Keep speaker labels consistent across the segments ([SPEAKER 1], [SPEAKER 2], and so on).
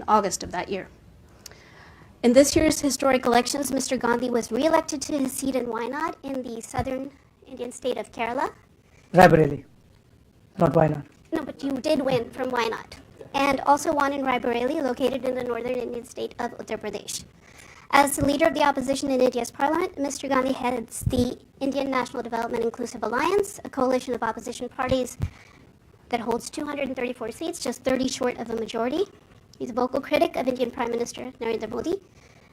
[SPEAKER 1] August of that year. In this year's historic elections, Mr. Gandhi was re-elected to his seat in Wayanad in the southern Indian state of Kerala.
[SPEAKER 2] Raebareli, not Wayanad.
[SPEAKER 1] No, but you did win from Wayanad. And also won in Raebareli, located in the northern Indian state of Uttar Pradesh. As the leader of the opposition in India's parliament, Mr. Gandhi heads the Indian National Development Inclusive Alliance, a coalition of opposition parties that holds 234 seats, just 30 short of a majority. He's a vocal critic of Indian Prime Minister Narendra Modi.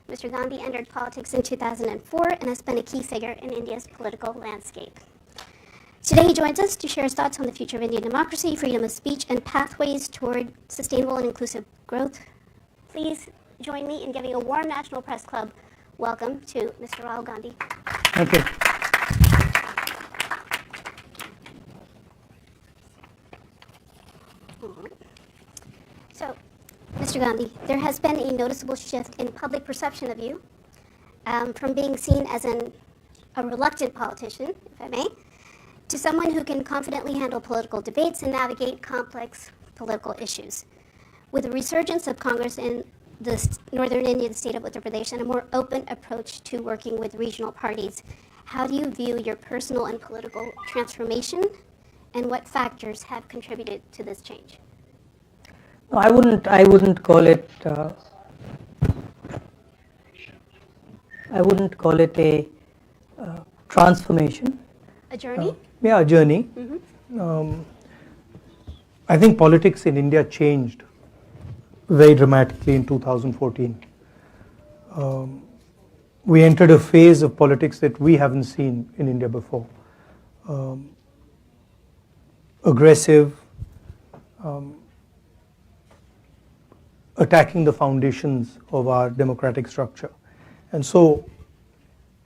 [SPEAKER 1] Mr. Gandhi entered politics in 2004 and has been a key figure in India's political landscape. Today he joins us to share his thoughts on the future of Indian democracy, freedom of speech, and pathways toward sustainable and inclusive growth. Please join me in giving a warm National Press Club welcome to Mr. Rahul Gandhi.
[SPEAKER 2] Thank you.
[SPEAKER 1] So, Mr. Gandhi, there has been a noticeable shift in public perception of you, from being seen as a reluctant politician, if I may, to someone who can confidently handle political debates and navigate complex political issues. With the resurgence of Congress in the northern Indian state of Uttar Pradesh and a more open approach to working with regional parties, how do you view your personal and political transformation, and what factors have contributed to this change?
[SPEAKER 2] No, I wouldn't call it. I wouldn't call it a transformation.
[SPEAKER 1] A journey?
[SPEAKER 2] Yeah, a journey.
[SPEAKER 1] Mm-hmm.
[SPEAKER 2] I think politics in India changed very dramatically in 2014. We entered a phase of politics that we haven't seen in India before. Aggressive, attacking the foundations of our democratic structure. And so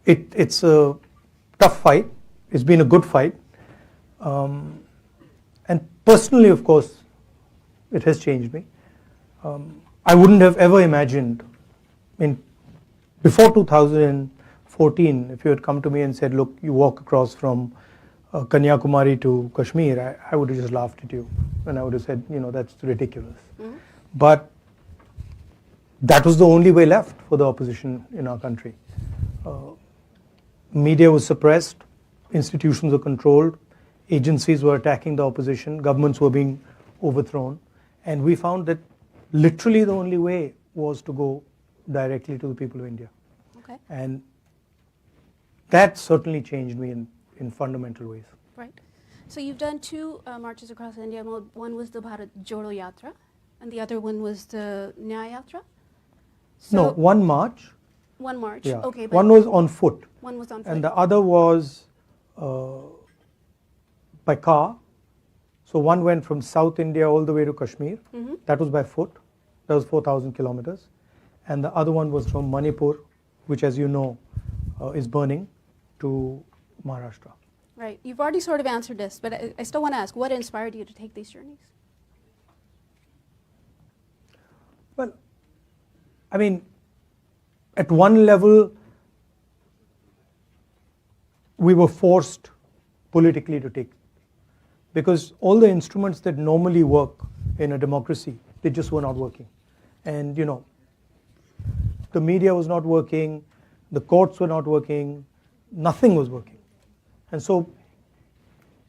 [SPEAKER 2] it's a tough fight. It's been a good fight. And personally, of course, it has changed me. I wouldn't have ever imagined, before 2014, if you had come to me and said, look, you walk across from Kanyakumari to Kashmir, I would have just laughed at you. And I would have said, that's ridiculous. Mm-hmm. But that was the only way left for the opposition in our country. Media was suppressed, institutions were controlled, agencies were attacking the opposition, governments were being overthrown, and we found that literally the only way was to go directly to the people of India.
[SPEAKER 1] Okay.
[SPEAKER 2] And that certainly changed me in fundamental ways.
[SPEAKER 1] Right. So you've done two marches across India. One was the Bharat Jodo Yatra, and the other one was the Nyaya Yatra? So
[SPEAKER 2] no, one march.
[SPEAKER 1] One march,
[SPEAKER 2] yeah.
[SPEAKER 1] Okay. But
[SPEAKER 2] one was on foot.
[SPEAKER 1] One was on foot.
[SPEAKER 2] And the other was by car. So one went from South India all the way to Kashmir. Mm-hmm. That was by foot. That was 4,000 kilometers. And the other one was from Manipur, which, as you know, is burning, to Maharashtra.
[SPEAKER 1] Right. You've already sort of answered this, but I still want to ask, what inspired you to take these journeys?
[SPEAKER 2] Well, at one level, we were forced politically to take, because all the instruments that normally work in a democracy, they just were not working. And the media was not working, the courts were not working, nothing was working. And so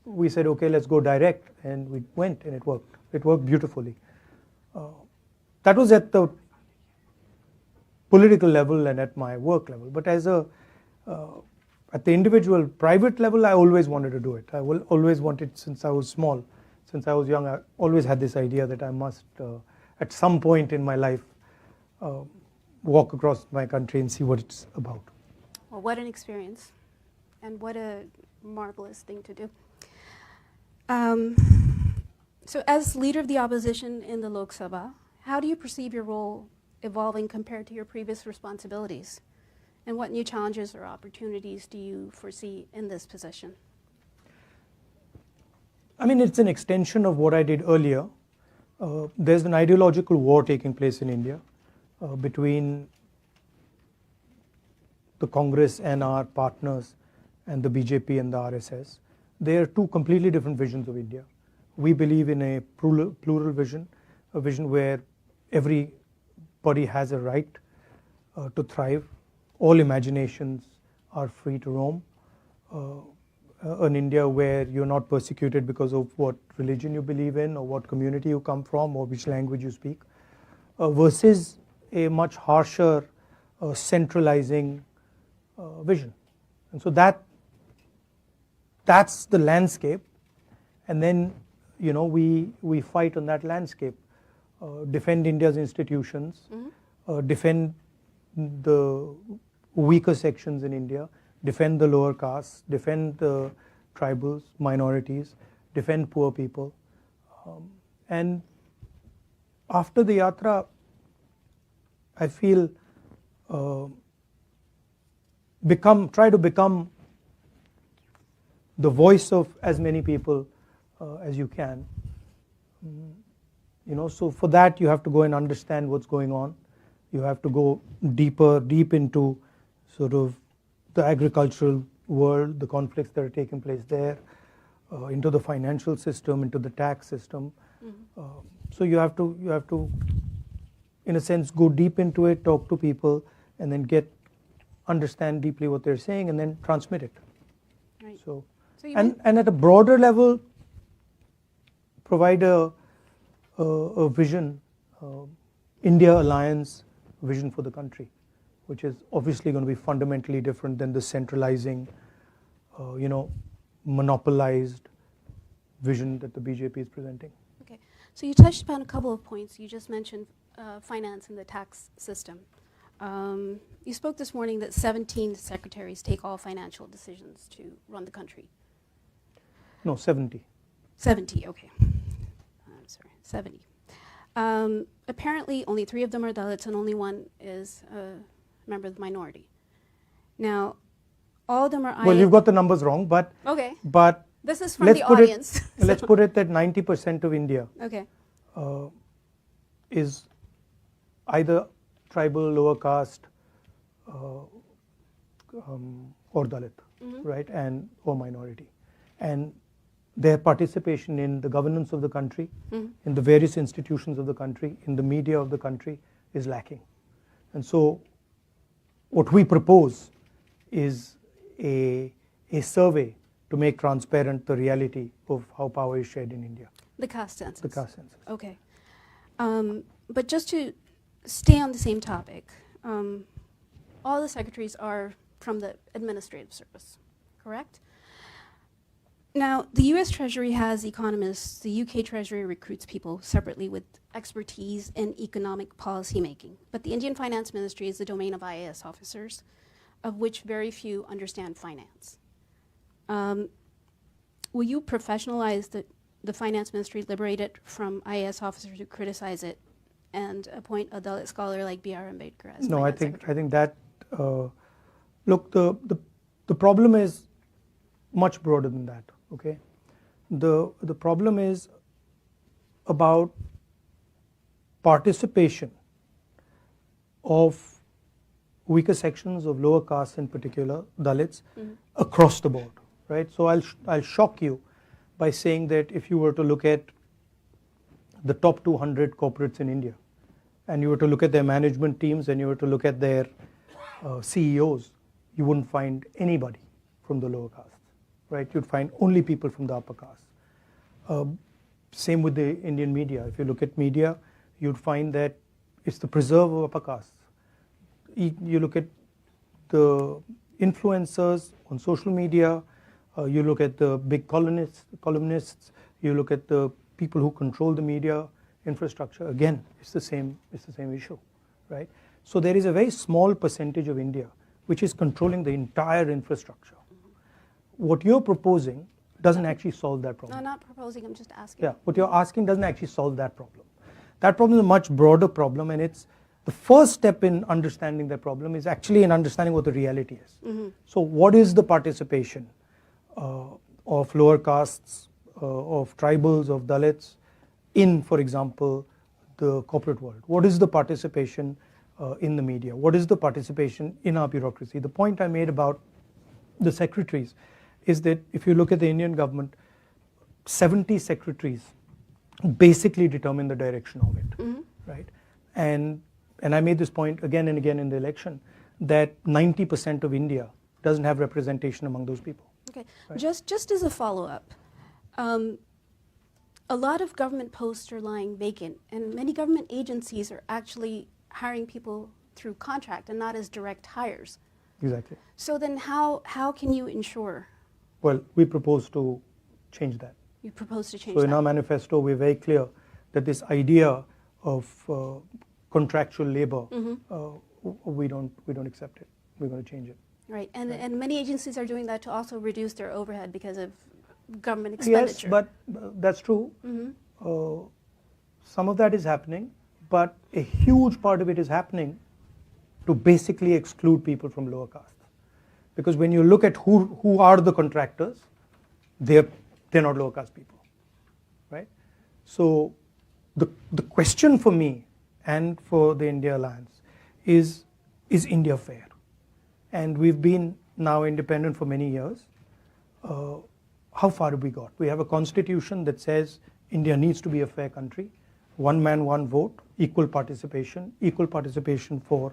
[SPEAKER 2] we said, okay, let's go direct, and we went, and it worked. It worked beautifully. That was at the political level and at my work level. But at the individual, private level, I always wanted to do it. I always wanted, since I was small, since I was young, I always had this idea that I must, at some point in my life, walk across my country and see what it's about.
[SPEAKER 1] Well, what an experience, and what a marvelous thing to do. So as leader of the opposition in the Lok Sabha, how do you perceive your role evolving compared to your previous responsibilities? And what new challenges or opportunities do you foresee in this position?
[SPEAKER 2] It's an extension of what I did earlier. There's an ideological war taking place in India between the Congress and our partners and the BJP and the RSS. They are two completely different visions of India. We believe in a plural vision, a vision where every everybody has a right to thrive. All imaginations are free to roam. An India where you're not persecuted because of what religion you believe in or what community you come from or which language you speak, versus a much harsher, centralizing vision. And so that's the landscape, and then we fight on that landscape, defend India's institutions, defend the weaker sections in India, defend the lower castes, defend the tribals, minorities, defend poor people. And after the yatra, I feel try to become the voice of as many people as you can. So for that you have to go and understand what's going on. You have to go deep into sort of the agricultural world, the conflicts that are taking place there, into the financial system, into the tax system. So you have to, in a sense, go deep into it, talk to people, and then understand deeply what they're saying, and then transmit it.
[SPEAKER 3] Right.
[SPEAKER 2] So and at a broader level, provide a vision, India Alliance vision for the country, which is obviously going to be fundamentally different than the centralizing, monopolized vision that the BJP is presenting.
[SPEAKER 3] Okay, so you touched upon a couple of points. You just mentioned finance and the tax system. You spoke this morning that 17 secretaries take all financial decisions to run the country.
[SPEAKER 2] No, 70.
[SPEAKER 3] 70, okay. I'm sorry, 70. Apparently, only 3 of them are Dalits, and only 1 is a member of the minority. Now, all of them are.
[SPEAKER 2] Well, you've got the numbers wrong, but
[SPEAKER 3] okay.
[SPEAKER 2] But
[SPEAKER 3] this is from the audience.
[SPEAKER 2] Let's put it that 90% of India
[SPEAKER 3] okay.
[SPEAKER 2] Is either tribal, lower caste, or Dalit, right, or minority, and their participation in the governance of the country, in the various institutions of the country, in the media of the country is lacking. And so what we propose is a survey to make transparent the reality of how power is shared in India.
[SPEAKER 3] The caste census.
[SPEAKER 2] The caste census.
[SPEAKER 3] Okay. But just to stay on the same topic, all the secretaries are from the administrative service, correct? Now, the US Treasury has economists, the UK Treasury recruits people separately with expertise in economic policy making, but the Indian Finance Ministry is the domain of IAS officers, of which very few understand finance. Will you professionalize the Finance Ministry, liberate it from IAS officers who criticize it, and appoint a Dalit scholar like B.R. Ambedkar as
[SPEAKER 2] No, I think
[SPEAKER 3] secretary?
[SPEAKER 2] that look, the problem is much broader than that. Okay, the problem is about participation of weaker sections of lower castes, in particular Dalits, across the board, right? So I'll shock you by saying that if you were to look at the top 200 corporates in India, and you were to look at their management teams, and you were to look at their CEOs, you wouldn't find anybody from the lower caste, right? You'd find only people from the upper caste. Same with the Indian media. If you look at media, you'd find that it's the preserve of upper castes. You look at the influencers on social media, you look at the big columnists, you look at the people who control the media infrastructure. Again, it's the same issue, right? So there is a very small percentage of India which is controlling the entire infrastructure. What you're proposing doesn't actually solve that problem.
[SPEAKER 3] No, not proposing, I'm just asking.
[SPEAKER 2] Yeah, what you're asking doesn't actually solve that problem. That problem is a much broader problem, and it's the first step in understanding that problem is actually in understanding what the reality is. So what is the participation of lower castes, of tribals, of Dalits in, for example, the corporate world? What is the participation in the media? What is the participation in our bureaucracy? The point I made about the secretaries is that if you look at the Indian government, 70 secretaries basically determine the direction of it, right? And and I made this point again and again in the election, that 90% of India doesn't have representation among those people.
[SPEAKER 3] Okay,
[SPEAKER 2] Right.
[SPEAKER 3] just as a follow-up, a lot of government posts are lying vacant, and many government agencies are actually hiring people through contract and not as direct hires.
[SPEAKER 2] Exactly.
[SPEAKER 3] So then how can you ensure
[SPEAKER 2] Well, we propose to change that.
[SPEAKER 3] you propose to change
[SPEAKER 2] So in
[SPEAKER 3] that?
[SPEAKER 2] our manifesto, we're very clear that this idea of contractual labor, we don't accept it. We're going to change it.
[SPEAKER 3] Right, and many agencies are doing that to also reduce their overhead because of government expenditure.
[SPEAKER 2] Yes, but that's true. Some of that is happening, but a huge part of it is happening to basically exclude people from lower castes. Because when you look at who are the contractors, they're not lower caste people, right? So the question for me and for the India Alliance is India fair? And we've been now independent for many years. How far have we got? We have a constitution that says India needs to be a fair country. One man, one vote, equal participation for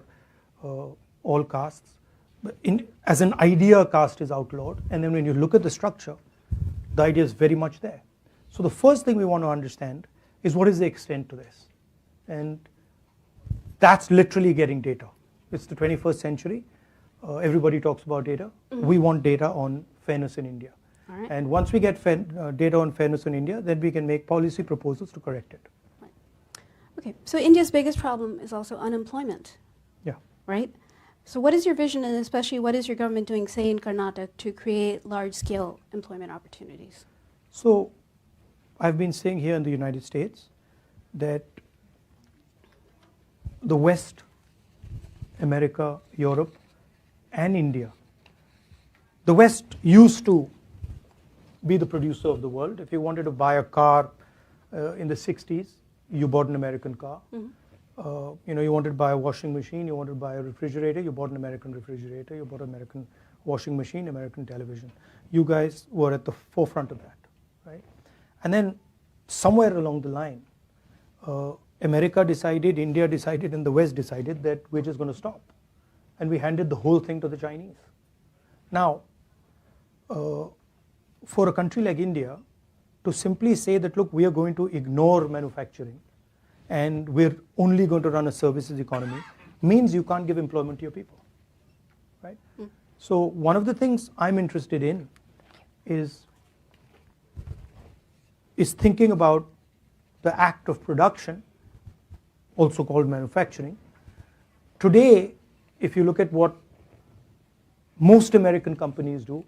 [SPEAKER 2] all castes. But as an idea, caste is outlawed. And then when you look at the structure, the idea is very much there. So the first thing we want to understand is what is the extent to this? And that's literally getting data. It's the 21st century. Everybody talks about data. We want data on fairness in India.
[SPEAKER 3] All right.
[SPEAKER 2] And once we get data on fairness in India, then we can make policy proposals to correct it.
[SPEAKER 3] Right. Okay, so India's biggest problem is also unemployment,
[SPEAKER 2] Yeah.
[SPEAKER 3] right? So what is your vision, and especially what is your government doing, say in Karnataka, to create large-scale employment opportunities?
[SPEAKER 2] So I've been saying here in the United States that the West, America, Europe, and India, the West used to be the producer of the world. If you wanted to buy a car in the 60s, you bought an American car. You wanted to buy a washing machine, you wanted to buy a refrigerator, you bought an American refrigerator, you bought an American washing machine, American television. You guys were at the forefront of that, right? And then somewhere along the line, America decided, India decided, and the West decided that we're just going to stop. And we handed the whole thing to the Chinese. Now, for a country like India, to simply say that, look, we are going to ignore manufacturing and we're only going to run a services economy, means you can't give employment to your people, right? So one of the things I'm interested in is thinking about the act of production, also called manufacturing. Today, if you look at what most American companies do,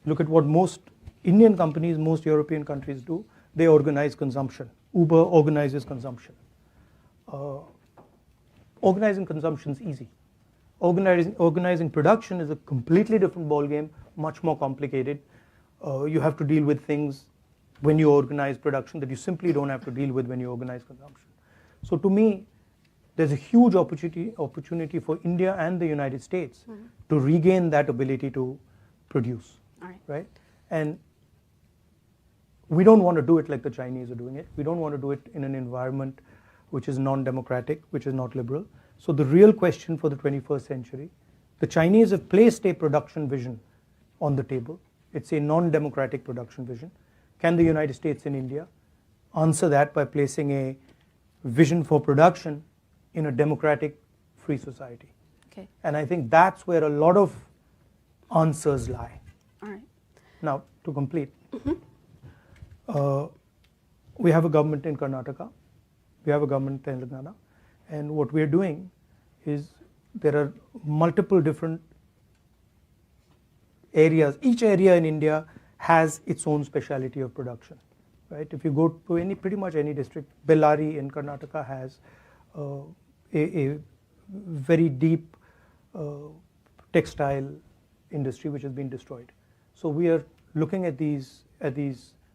[SPEAKER 2] look at what most Indian companies, most European countries do, they organize consumption. Uber organizes consumption. Organizing consumption is easy. Organizing production is a completely different ballgame, much more complicated. You have to deal with things when you organize production that you simply don't have to deal with when you organize consumption. So to me, there's a huge opportunity for India and the United States to regain that ability to produce, right? And we don't want to do it like the Chinese are doing it. We don't want to do it in an environment which is non-democratic, which is not liberal. So the real question for the 21st century, the Chinese have placed a production vision on the table. It's a non-democratic production vision. Can the United States and India answer that by placing a vision for production in a democratic, free society?
[SPEAKER 3] Okay.
[SPEAKER 2] And I think that's where a lot of answers lie.
[SPEAKER 3] All right.
[SPEAKER 2] Now, to complete, we have a government in Karnataka, we have a government in Telangana, and what we are doing is there are multiple different areas. Each area in India has its own speciality of production, right? If you go to pretty much any district, Bellary in Karnataka has a very deep textile industry which has been destroyed. So we are looking at these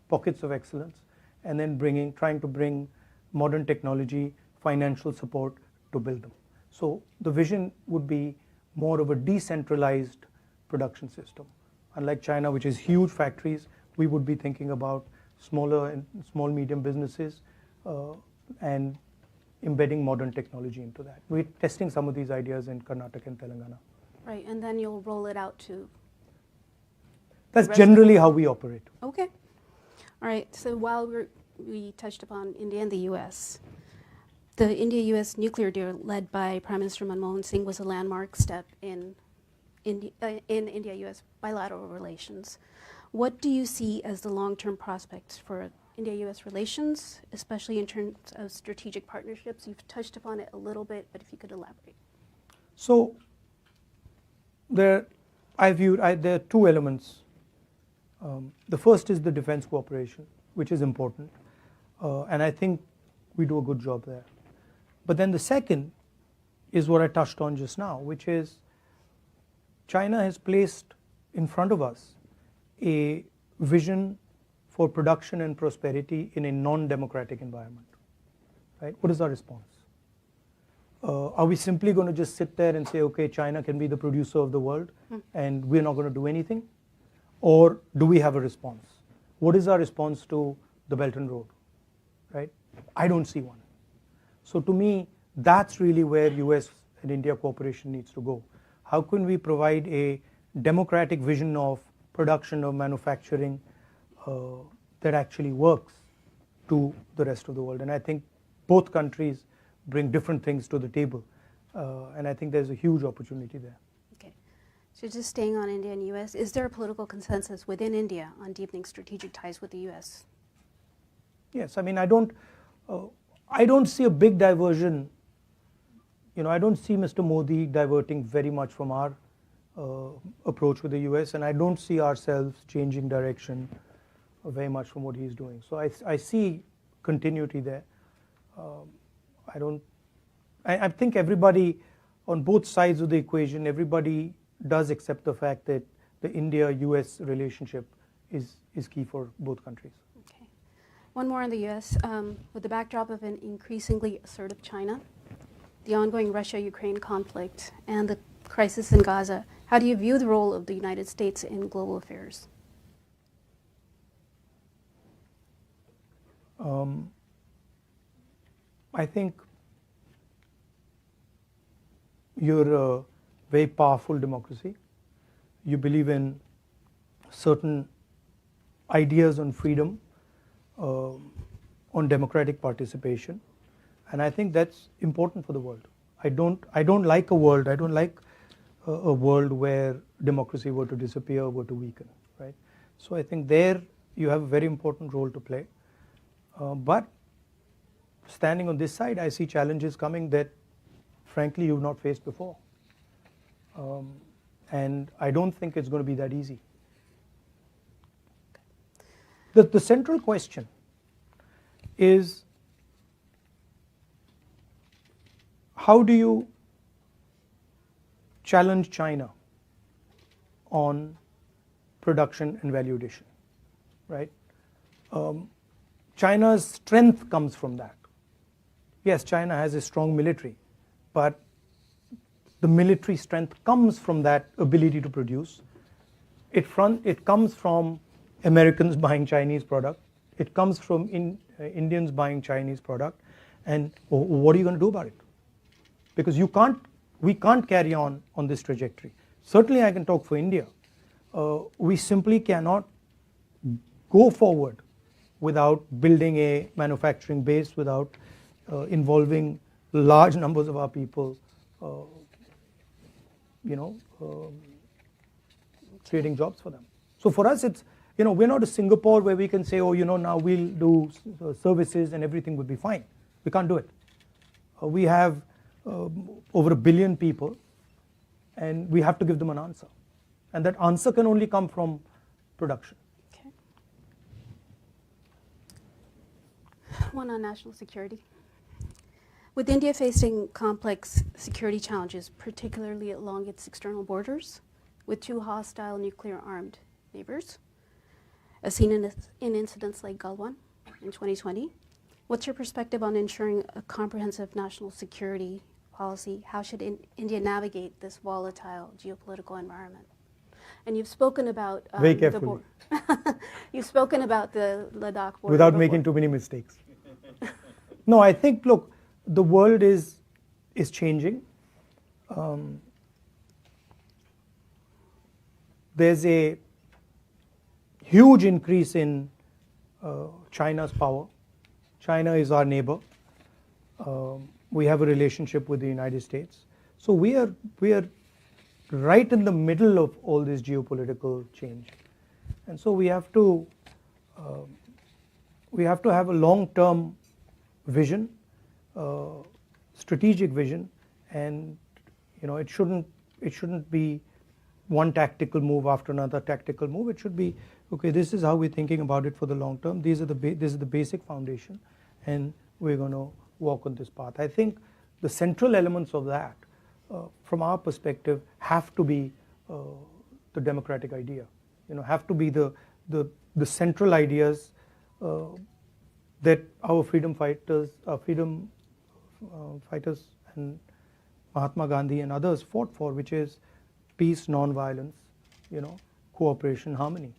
[SPEAKER 2] pockets of excellence and then trying to bring modern technology, financial support to build them. So the vision would be more of a decentralized production system. Unlike China, which is huge factories, we would be thinking about smaller and small medium businesses and embedding modern technology into that. We're testing some of these ideas in Karnataka and Telangana.
[SPEAKER 3] Right, and then you'll roll it out to.
[SPEAKER 2] That's generally how we operate.
[SPEAKER 3] Okay. All right, so while we touched upon India and the US, the India-US nuclear deal led by Prime Minister Manmohan Singh was a landmark step in India-US bilateral relations. What do you see as the long-term prospects for India-US relations, especially in terms of strategic partnerships? You've touched upon it a little bit, but if you could elaborate.
[SPEAKER 2] So there are two elements. The first is the defense cooperation, which is important, and I think we do a good job there. But then the second is what I touched on just now, which is China has placed in front of us a vision for production and prosperity in a non-democratic environment. Right? What is our response? Are we simply going to just sit there and say, okay, China can be the producer of the world and we're not going to do anything? Or do we have a response? What is our response to the Belt and Road? Right? I don't see one. So to me, that's really where US and India cooperation needs to go. How can we provide a democratic vision of production, of manufacturing that actually works to the rest of the world? And I think both countries bring different things to the table. And I think there's a huge opportunity there.
[SPEAKER 3] Okay. So just staying on India and US, is there a political consensus within India on deepening strategic ties with the US?
[SPEAKER 2] Yes, I mean, I don't see a big diversion. You know, I don't see Mr. Modi diverting very much from our approach with the US, and I don't see ourselves changing direction very much from what he's doing. So I see continuity there. I think everybody on both sides of the equation, everybody does accept the fact that the India-US relationship is key for both countries.
[SPEAKER 3] Okay. One more on the US. With the backdrop of an increasingly assertive China, the ongoing Russia-Ukraine conflict, and the crisis in Gaza, how do you view the role of the United States in global affairs?
[SPEAKER 2] I think you're a very powerful democracy. You believe in certain ideas on freedom, on democratic participation, and I think that's important for the world. I don't like a world where democracy were to disappear, were to weaken, right? So I think there you have a very important role to play. But standing on this side, I see challenges coming that, frankly, you've not faced before. And I don't think it's going to be that easy. The central question is, how do you challenge China on production and value addition, right? China's strength comes from that. Yes, China has a strong military, but the military strength comes from that ability to produce. It comes from Americans buying Chinese product. It comes from Indians buying Chinese product. And what are you going to do about it? Because we can't carry on this trajectory. Certainly I can talk for India. We simply cannot go forward without building a manufacturing base, without involving large numbers of our people, creating jobs for them. So for us, it's, we're not a Singapore where we can say, now we'll do services and everything would be fine. We can't do it. We have over 1 billion people, and we have to give them an answer. And that answer can only come from production.
[SPEAKER 3] Okay. One on national security. With India facing complex security challenges, particularly along its external borders, with 2 hostile nuclear-armed neighbors, as seen in incidents like Galwan in 2020, what's your perspective on ensuring a comprehensive national security policy? How should India navigate this volatile geopolitical environment? And you've spoken about
[SPEAKER 2] very carefully.
[SPEAKER 3] You've spoken about the Ladakh border
[SPEAKER 2] without
[SPEAKER 3] before.
[SPEAKER 2] making too many mistakes. No, I think, look, the world is changing. There's a huge increase in China's power. China is our neighbor. We have a relationship with the United States. So we are right in the middle of all this geopolitical change. And so we have to have a long-term vision, strategic vision, and it shouldn't be one tactical move after another tactical move. It should be, okay, this is how we're thinking about it for the long term. This is the basic foundation, and we're going to walk on this path. I think the central elements of that, from our perspective, have to be the democratic idea. Have to be the central ideas that our freedom fighters, and Mahatma Gandhi and others fought for, which is peace, non-violence, cooperation, harmony.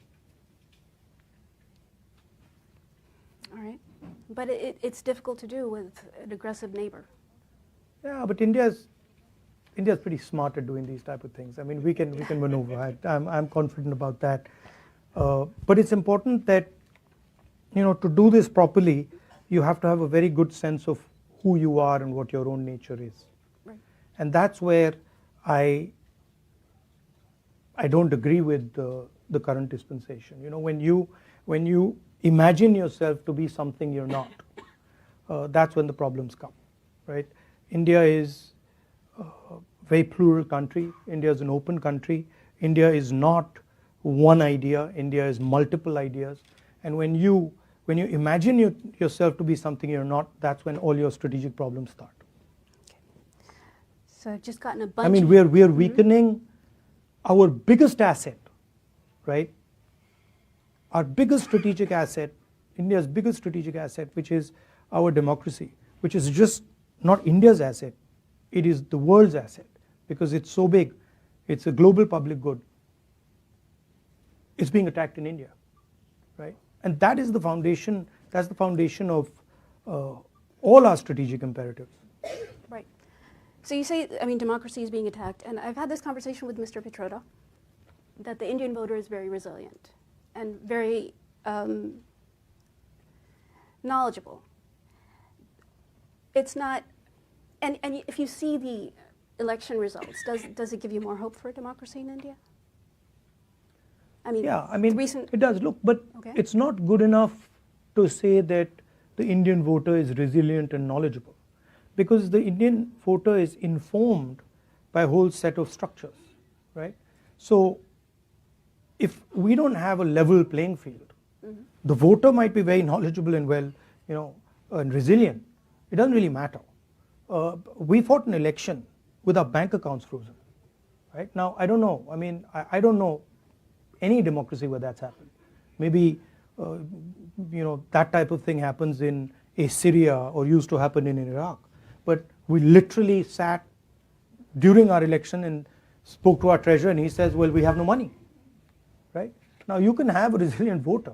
[SPEAKER 3] All right, but it's difficult to do with an aggressive neighbor.
[SPEAKER 2] Yeah, but India's pretty smart at doing these type of things. I mean, we can maneuver. I'm confident about that. But it's important that to do this properly, you have to have a very good sense of who you are and what your own nature is.
[SPEAKER 3] Right.
[SPEAKER 2] And that's where I don't agree with the current dispensation. When you imagine yourself to be something you're not, that's when the problems come, right? India is a very plural country. India is an open country. India is not one idea. India is multiple ideas. And when you imagine yourself to be something you're not, that's when all your strategic problems start.
[SPEAKER 3] Okay. So I've just gotten a bunch.
[SPEAKER 2] I mean, we are weakening our biggest asset, right? Our biggest strategic asset, India's biggest strategic asset, which is our democracy, which is just not India's asset, it is the world's asset, because it's so big, it's a global public good. It's being attacked in India, right? And that is the foundation, that's the foundation of all our strategic imperatives.
[SPEAKER 3] Right. So you say, democracy is being attacked, and I've had this conversation with Mr. Pitroda, that the Indian voter is very resilient and very knowledgeable. It's not, and if you see the election results, does it give you more hope for democracy in India?
[SPEAKER 2] It does. Look, but
[SPEAKER 3] okay.
[SPEAKER 2] It's not good enough to say that the Indian voter is resilient and knowledgeable, because the Indian voter is informed by a whole set of structures, right? So if we don't have a level playing field, the voter might be very knowledgeable and and resilient. It doesn't really matter. We fought an election with our bank accounts frozen, right? Now, I don't know. I don't know any democracy where that's happened. Maybe, that type of thing happens in Syria or used to happen in Iraq. But we literally sat during our election and spoke to our treasurer, and he says, well, we have no money, right? Now, you can have a resilient voter.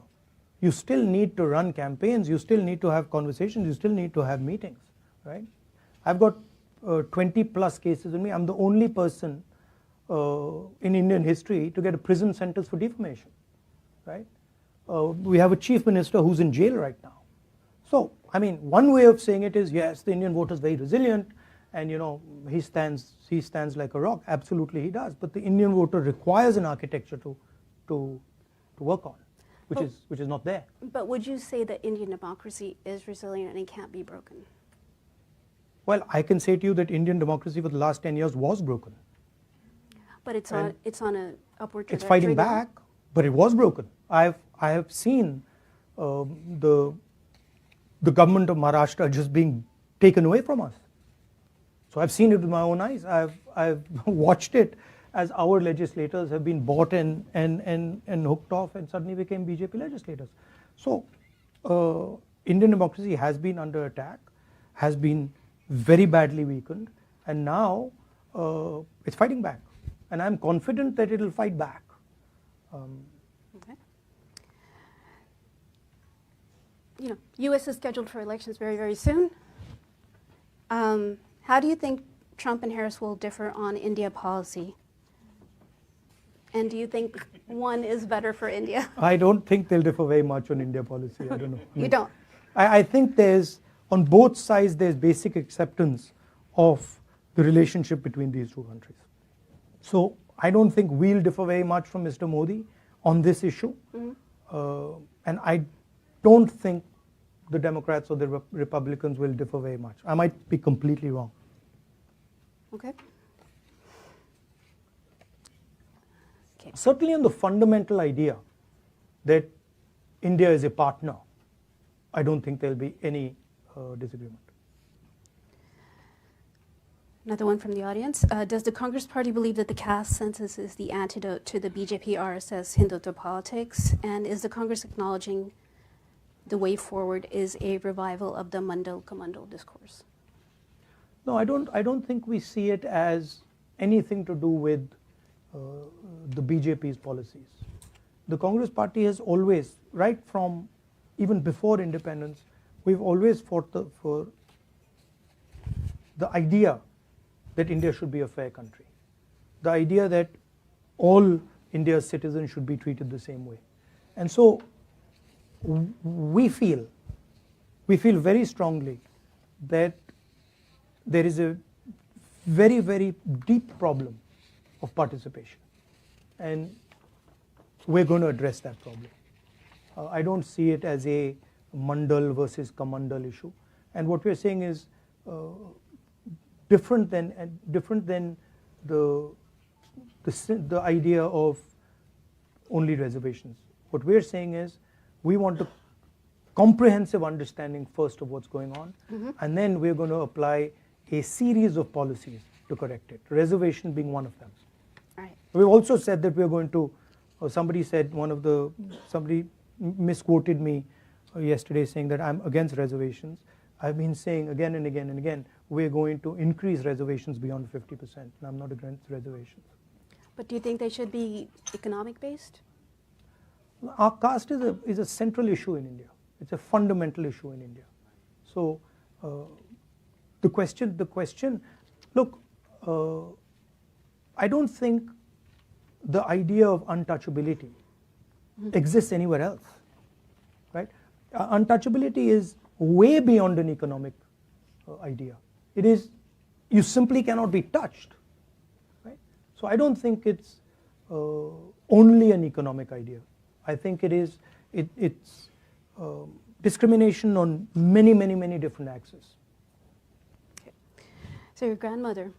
[SPEAKER 2] You still need to run campaigns. You still need to have conversations. You still need to have meetings, right? I've got 20 plus cases with me. I'm the only person in Indian history to get a prison sentence for defamation, right? We have a chief minister who's in jail right now. So, one way of saying it is, yes, the Indian voter is very resilient, and he stands like a rock. Absolutely, he does. But the Indian voter requires an architecture to work on, which is not there.
[SPEAKER 3] But would you say that Indian democracy is resilient and it can't be broken?
[SPEAKER 2] Well, I can say to you that Indian democracy for the last 10 years was broken.
[SPEAKER 3] But it's on an upward trajectory.
[SPEAKER 2] It's fighting
[SPEAKER 3] now?
[SPEAKER 2] back, but it was broken. I have seen the government of Maharashtra just being taken away from us. So I've seen it with my own eyes. I've watched it as our legislators have been bought and hooked off and suddenly became BJP legislators. So Indian democracy has been under attack, has been very badly weakened, and now it's fighting back. And I'm confident that it will fight back.
[SPEAKER 3] Okay. U.S. is scheduled for elections very, very soon. How do you think Trump and Harris will differ on India policy? And do you think one is better for India?
[SPEAKER 2] I don't think they'll differ very much on India policy. I don't know.
[SPEAKER 3] You don't?
[SPEAKER 2] I think there's, on both sides, there's basic acceptance of the relationship between these two countries. So I don't think we'll differ very much from Mr. Modi on this issue. And I don't think the Democrats or the Republicans will differ very much. I might be completely wrong.
[SPEAKER 3] Okay.
[SPEAKER 2] Certainly on the fundamental idea that India is a partner, I don't think there'll be any disagreement.
[SPEAKER 3] Another one from the audience. Does the Congress Party believe that the caste census is the antidote to the BJP RSS Hindutva politics? And is the Congress acknowledging the way forward is a revival of the Mandal Kamandal discourse?
[SPEAKER 2] No, I don't think we see it as anything to do with the BJP's policies. The Congress Party has always, right from even before independence, we've always fought for the idea that India should be a fair country. The idea that all India's citizens should be treated the same way. And so we feel very strongly that there is a very, very deep problem of participation. And we're going to address that problem. I don't see it as a Mandal versus Kamandal issue. And what we're saying is different than the idea of only reservations. What we're saying is we want a comprehensive understanding first of what's going on, and then we're going to apply a series of policies to correct it, reservation being one of them.
[SPEAKER 3] Right.
[SPEAKER 2] We've also said that we're going to, somebody misquoted me yesterday saying that I'm against reservations. I've been saying again and again and again, we're going to increase reservations beyond 50%, and I'm not against reservations.
[SPEAKER 3] But do you think they should be economic based?
[SPEAKER 2] Our caste is a central issue in India. It's a fundamental issue in India. So the question, look, I don't think the idea of untouchability exists anywhere else, right? Untouchability is way beyond an economic idea. It is, you simply cannot be touched, right? So I don't think it's only an economic idea. I think it's discrimination on many, many, many different axes.
[SPEAKER 3] Okay. So your grandmother,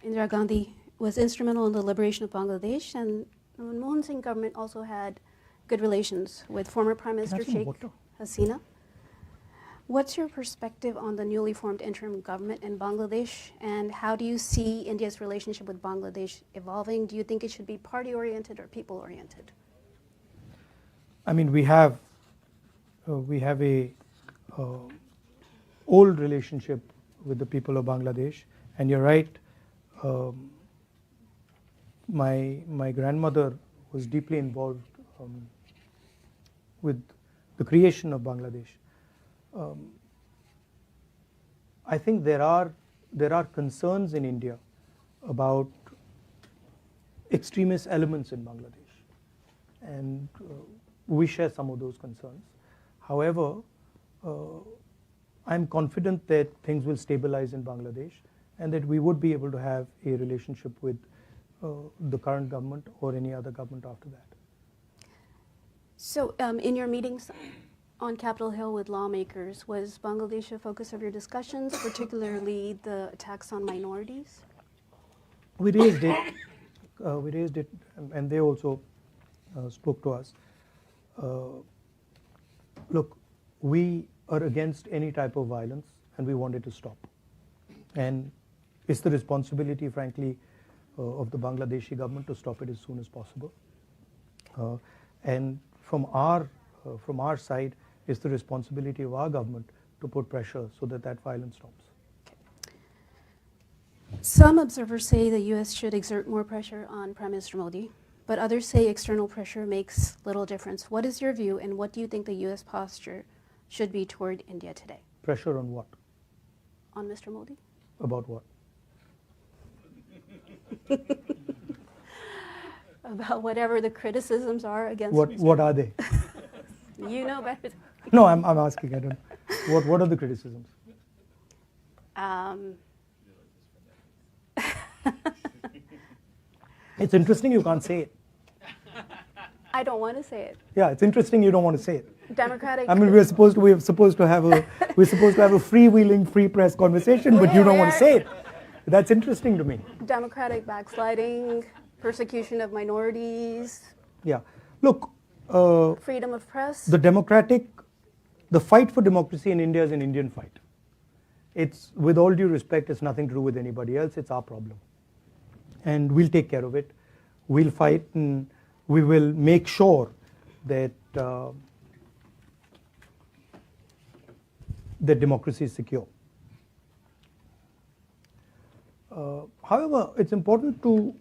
[SPEAKER 3] Indira Gandhi, was instrumental in the liberation of Bangladesh, and the Manmohan Singh government also had good relations with former Prime Minister Sheikh Hasina. What's your perspective on the newly formed interim government in Bangladesh, and how do you see India's relationship with Bangladesh evolving? Do you think it should be party-oriented or people-oriented?
[SPEAKER 2] I mean, we have a old relationship with the people of Bangladesh, and you're right. My grandmother was deeply involved with the creation of Bangladesh. I think there are concerns in India about extremist elements in Bangladesh, and we share some of those concerns. However, I'm confident that things will stabilize in Bangladesh and that we would be able to have a relationship with the current government or any other government after that.
[SPEAKER 3] So in your meetings on Capitol Hill with lawmakers, was Bangladesh a focus of your discussions, particularly the attacks on minorities?
[SPEAKER 2] We raised it, and they also spoke to us. Look, we are against any type of violence, and we want it to stop. And it's the responsibility, frankly, of the Bangladeshi government to stop it as soon as possible. And from our side, it's the responsibility of our government to put pressure so that violence stops.
[SPEAKER 3] Some observers say the U.S. should exert more pressure on Prime Minister Modi, but others say external pressure makes little difference. What is your view, and what do you think the U.S. posture should be toward India today?
[SPEAKER 2] Pressure on what?
[SPEAKER 3] on Mr. Modi?
[SPEAKER 2] About what?
[SPEAKER 3] About whatever the criticisms are against
[SPEAKER 2] What are they?
[SPEAKER 3] You know better.
[SPEAKER 2] No, I'm asking. I don't. What are the criticisms? It's interesting you can't say it.
[SPEAKER 3] I don't want to say it.
[SPEAKER 2] Yeah, it's interesting you don't want to say it.
[SPEAKER 3] Democratic.
[SPEAKER 2] I mean, we're supposed to have a freewheeling, free press conversation, but you don't want to say it. That's interesting to me.
[SPEAKER 3] Democratic backsliding, persecution of minorities.
[SPEAKER 2] Yeah, look.
[SPEAKER 3] Freedom of press.
[SPEAKER 2] The fight for democracy in India is an Indian fight. It's, with all due respect, it's nothing to do with anybody else. It's our problem, and we'll take care of it. We'll fight, and we will make sure that that democracy is secure. However, it's important to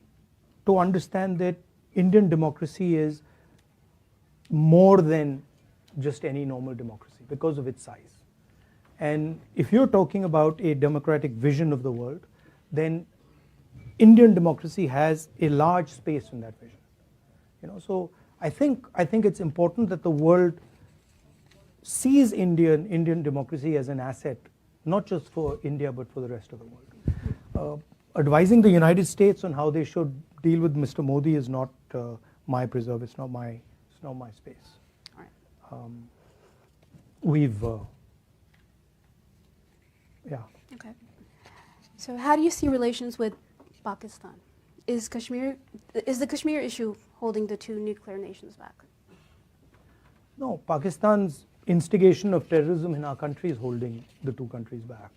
[SPEAKER 2] understand that Indian democracy is more than just any normal democracy because of its size. And if you're talking about a democratic vision of the world, then Indian democracy has a large space in that vision. So I think it's important that the world sees Indian democracy as an asset, not just for India but for the rest of the world. Advising the United States on how they should deal with Mr. Modi is not my preserve. It's not my space.
[SPEAKER 3] All right.
[SPEAKER 2] Yeah.
[SPEAKER 3] Okay. So how do you see relations with Pakistan? Is the Kashmir issue holding the two nuclear nations back?
[SPEAKER 2] No, Pakistan's instigation of terrorism in our country is holding the two countries back.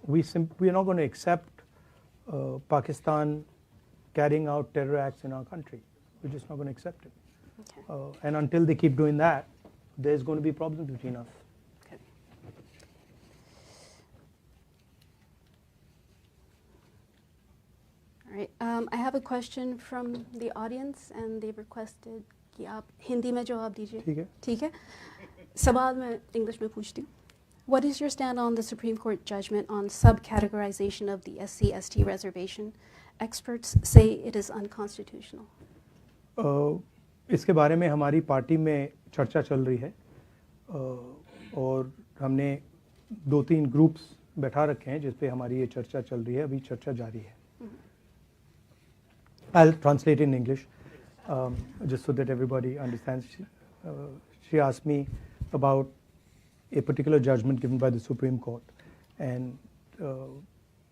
[SPEAKER 2] We are not going to accept Pakistan carrying out terror acts in our country. We're just not going to accept it.
[SPEAKER 3] Okay.
[SPEAKER 2] And until they keep doing that, there's going to be problems between us.
[SPEAKER 3] Okay. All right. I have a question from the audience, and they've requested कि आप हिंदी में जवाब दीजिए.
[SPEAKER 2] ठीक है.
[SPEAKER 3] ठीक है. सवाल मैं इंग्लिश में पूछती हूँ. What is your stand on the Supreme Court judgment on subcategorization of the SC/ST reservation? Experts say it is unconstitutional.
[SPEAKER 2] इसके बारे में हमारी पार्टी में चर्चा चल रही है और हमने 2-3 ग्रुप्स बैठा रखे हैं जिस पे हमारी ये चर्चा चल रही है. अभी चर्चा जारी है. I'll translate in English just so that everybody understands. She asked me about a particular judgment given by the Supreme Court, and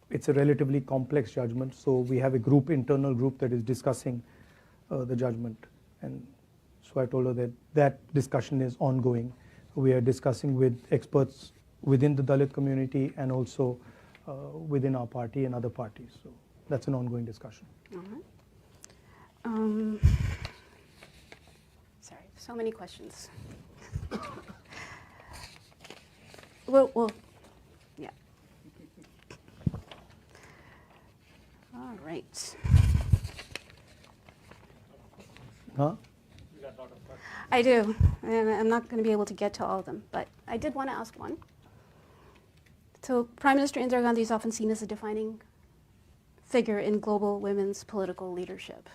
[SPEAKER 2] it's a relatively complex judgment, so we have a internal group that is discussing the judgment, and so I told her that discussion is ongoing. We are discussing with experts within the Dalit community and also within our party and other parties, so that's an ongoing discussion.
[SPEAKER 3] Sorry, so many questions. Well, yeah. All right.
[SPEAKER 2] Huh?
[SPEAKER 3] I do, and I'm not going to be able to get to all of them, but I did want to ask one. So Prime Minister Indira Gandhi is often seen as a defining figure in global women's political leadership,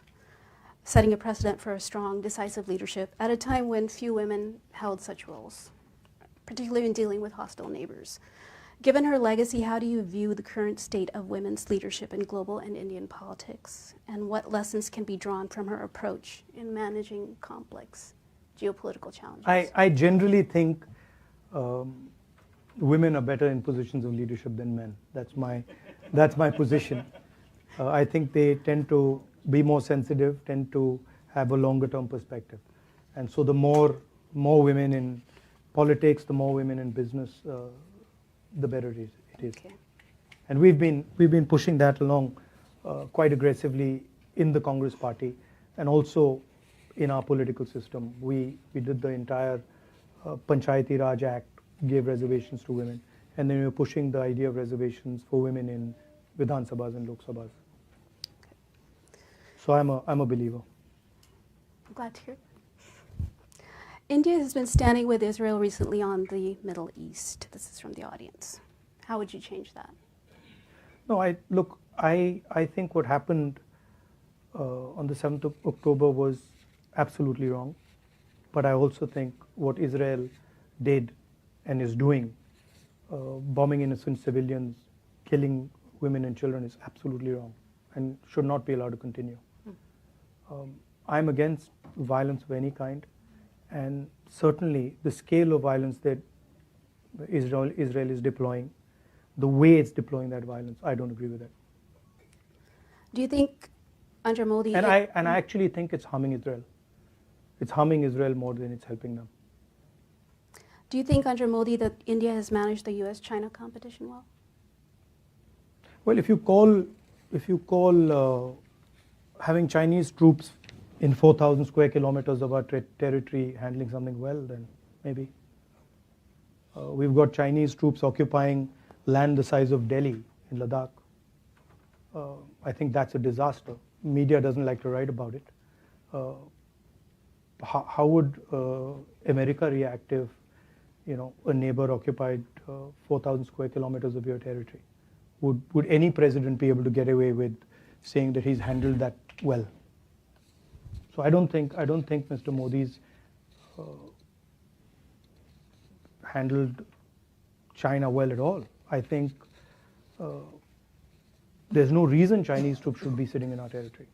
[SPEAKER 3] setting a precedent for a strong, decisive leadership at a time when few women held such roles, particularly in dealing with hostile neighbors. Given her legacy, how do you view the current state of women's leadership in global and Indian politics, and what lessons can be drawn from her approach in managing complex geopolitical challenges?
[SPEAKER 2] I generally think women are better in positions of leadership than men. That's my position. I think they tend to be more sensitive, tend to have a longer term perspective, and so the more women in politics, the more women in business, the better it is.
[SPEAKER 3] Okay.
[SPEAKER 2] And we've been pushing that along quite aggressively in the Congress party and also in our political system. We did the entire Panchayati Raj Act, gave reservations to women, and then we were pushing the idea of reservations for women in Vidhan Sabhas and Lok Sabhas. So I'm a believer.
[SPEAKER 3] I'm glad to hear. India has been standing with Israel recently on the Middle East. This is from the audience. How would you change that?
[SPEAKER 2] No, I think what happened on the 7th of October was absolutely wrong. But I also think what Israel did and is doing, bombing innocent civilians, killing women and children, is absolutely wrong and should not be allowed to continue. I'm against violence of any kind, and certainly the scale of violence that Israel is deploying, the way it's deploying that violence, I don't agree with it.
[SPEAKER 3] Do you think under Modi...
[SPEAKER 2] And I actually think it's harming Israel. It's harming Israel more than it's helping them.
[SPEAKER 3] Do you think under Modi that India has managed the US-China competition well?
[SPEAKER 2] Well, if you call having Chinese troops in 4,000 square kilometers of our territory handling something well, then maybe. We've got Chinese troops occupying land the size of Delhi in Ladakh. I think that's a disaster. Media doesn't like to write about it. How would America react if, a neighbor occupied 4,000 square kilometers of your territory? Would any president be able to get away with saying that he's handled that well? So I don't think Mr. Modi's handled China well at all. I think there's no reason Chinese troops should be sitting in our territory.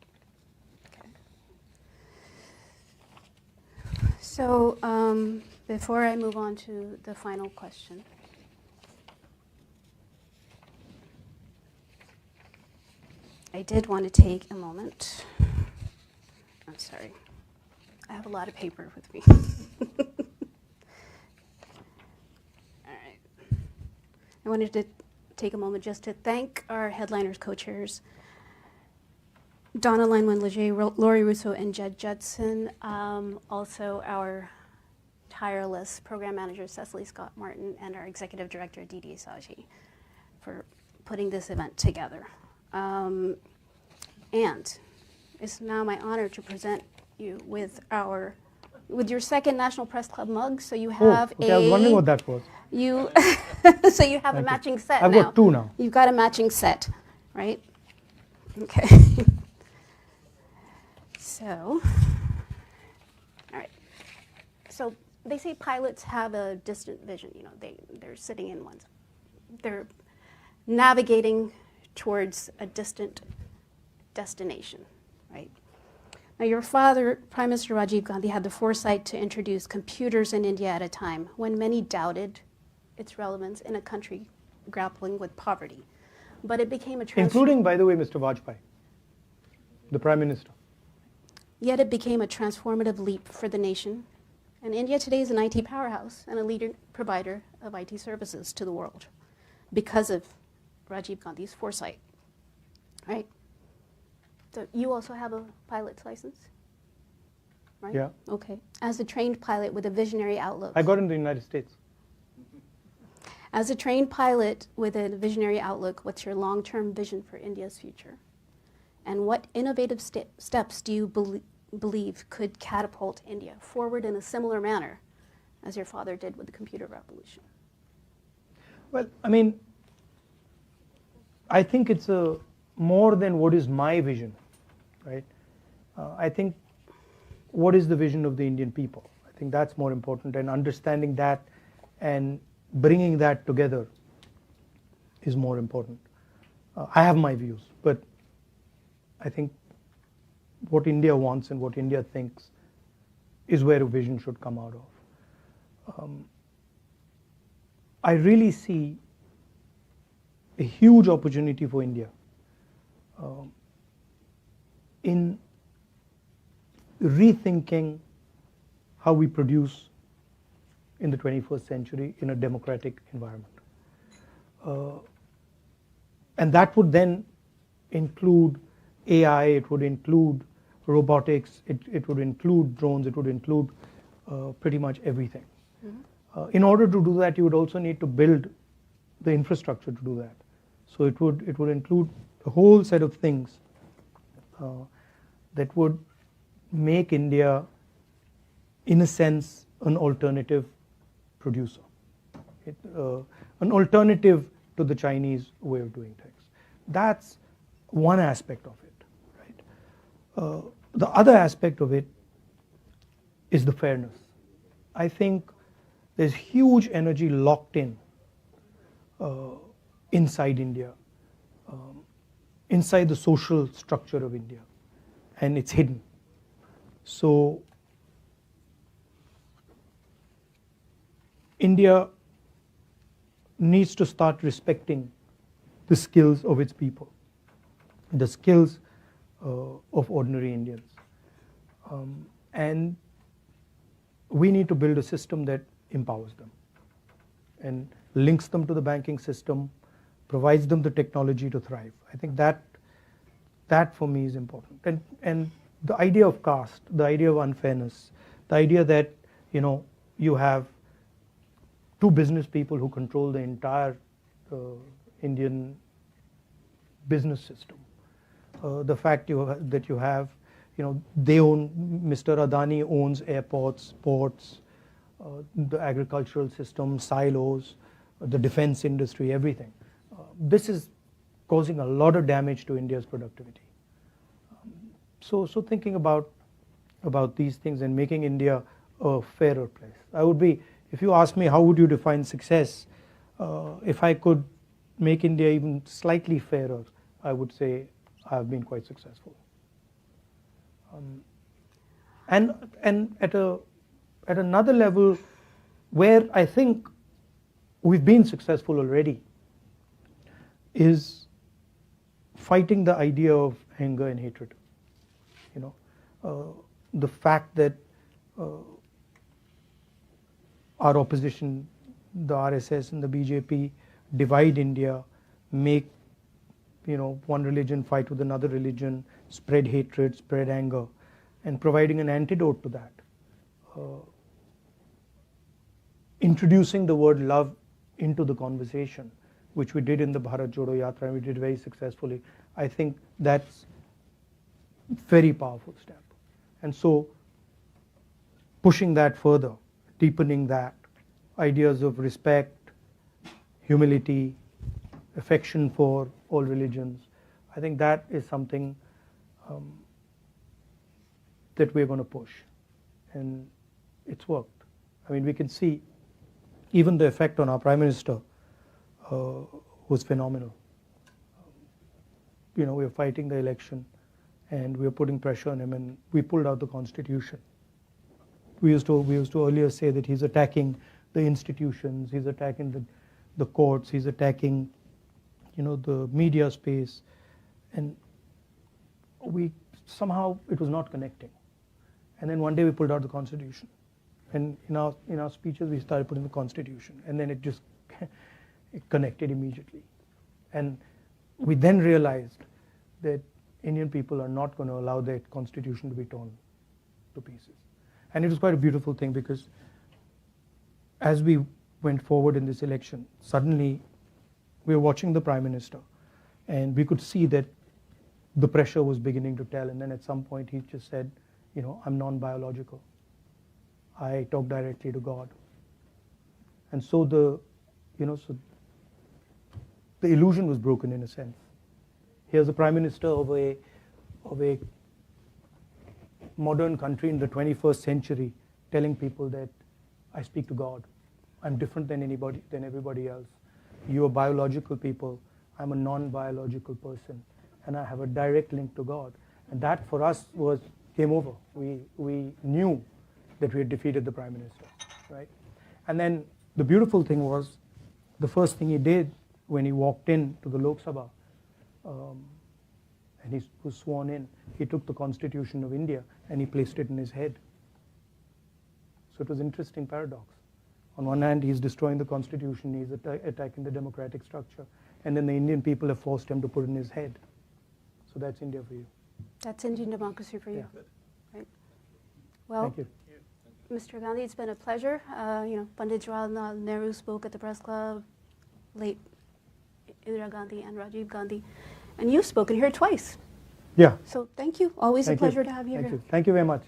[SPEAKER 3] So before I move on to the final question, I did want to take a moment. I'm sorry. I have a lot of paper with me. All right. I wanted to take a moment just to thank our headliners, co-chairs, Donna Lanwin-Leger, Lori Russo, and Jed Judson. Also our tireless program manager, Cecily Scott Martin, and our executive director, Didi Saji, for putting this event together. And it's now my honor to present you with your second National Press Club mug. So you have
[SPEAKER 2] I was wondering what that was.
[SPEAKER 3] So you have a matching set
[SPEAKER 2] I've
[SPEAKER 3] now.
[SPEAKER 2] got two now.
[SPEAKER 3] You've got a matching set, right? Okay. So, all right. So they say pilots have a distant vision. They're sitting in ones. They're navigating towards a distant destination, right? Now, your father, Prime Minister Rajiv Gandhi, had the foresight to introduce computers in India at a time when many doubted its relevance in a country grappling with poverty. But it became a
[SPEAKER 2] including, by the way, Mr. Vajpayee, the Prime Minister.
[SPEAKER 3] Yet it became a transformative leap for the nation. And India today is an IT powerhouse and a leading provider of IT services to the world because of Rajiv Gandhi's foresight, right? So you also have a pilot's license, right?
[SPEAKER 2] Yeah.
[SPEAKER 3] Okay. As a trained pilot with a visionary outlook.
[SPEAKER 2] I got in the United States.
[SPEAKER 3] As a trained pilot with a visionary outlook, what's your long-term vision for India's future? And what innovative steps do you believe could catapult India forward in a similar manner as your father did with the computer revolution?
[SPEAKER 2] Well, I think it's more than what is my vision, right? I think what is the vision of the Indian people? I think that's more important, and understanding that and bringing that together is more important. I have my views, but I think what India wants and what India thinks is where a vision should come out of. I really see a huge opportunity for India in rethinking how we produce in the 21st century in a democratic environment. And that would then include AI, it would include robotics, it would include drones, it would include pretty much everything. Mm-hmm. In order to do that, you would also need to build the infrastructure to do that. So it would include a whole set of things that would make India, in a sense, an alternative producer, an alternative to the Chinese way of doing things. That's one aspect of it, right? The other aspect of it is the fairness. I think there's huge energy locked in inside India, inside the social structure of India, and it's hidden. So India needs to start respecting the skills of its people, the skills of ordinary Indians. And we need to build a system that empowers them and links them to the banking system, provides them the technology to thrive. I think that for me is important. And the idea of caste, the idea of unfairness, the idea that you have two business people who control the entire Indian business system. The fact that you have, they own, Mr. Adani owns airports, ports, the agricultural system, silos, the defense industry, everything. This is causing a lot of damage to India's productivity. So thinking about these things and making India a fairer place. If you ask me how would you define success, if I could make India even slightly fairer, I would say I have been quite successful. And at another level where I think we've been successful already is fighting the idea of anger and hatred. The fact that our opposition, the RSS and the BJP, divide India, make one religion fight with another religion, spread hatred, spread anger, and providing an antidote to that. Introducing the word love into the conversation, which we did in the Bharat Jodo Yatra, and we did very successfully. I think that's a very powerful step. And so pushing that further, deepening that, ideas of respect, humility, affection for all religions, I think that is something that we're going to push. And it's worked. I mean, we can see even the effect on our Prime Minister was phenomenal. We're fighting the election and we're putting pressure on him, and we pulled out the Constitution. We used to earlier say that he's attacking the institutions, he's attacking the courts, he's attacking the media space, and somehow it was not connecting. And then one day we pulled out the Constitution, and in our speeches we started putting the Constitution, and then it just it connected immediately. And we then realized that Indian people are not going to allow their Constitution to be torn to pieces. And it was quite a beautiful thing, because as we went forward in this election, suddenly we were watching the Prime Minister and we could see that the pressure was beginning to tell. And then at some point he just said, I'm non-biological. I talk directly to God. And so the illusion was broken in a sense. Here's the Prime Minister of a modern country in the 21st century telling people that I speak to God. I'm different than everybody else. You are biological people. I'm a non-biological person, and I have a direct link to God. And that for us was game over. We knew that we had defeated the Prime Minister, right? And then the beautiful thing was, the first thing he did when he walked in to the Lok Sabha, and he was sworn in, he took the Constitution of India and he placed it in his head. So it was an interesting paradox. On one hand, he's destroying the Constitution, he's attacking the democratic structure, and then the Indian people have forced him to put it in his head. So that's India for you.
[SPEAKER 3] That's Indian democracy for you.
[SPEAKER 2] Yeah.
[SPEAKER 3] Right. Well,
[SPEAKER 2] Thank you.
[SPEAKER 3] Mr. Gandhi, it's been a pleasure. Pandit Jawaharlal Nehru spoke at the press club, late Indira Gandhi and Rajiv Gandhi, and you've spoken here twice.
[SPEAKER 2] Yeah.
[SPEAKER 3] So thank you. Always
[SPEAKER 2] Thank
[SPEAKER 3] a pleasure
[SPEAKER 2] you.
[SPEAKER 3] to have you
[SPEAKER 2] Thank
[SPEAKER 3] here.
[SPEAKER 2] you. Thank you very much.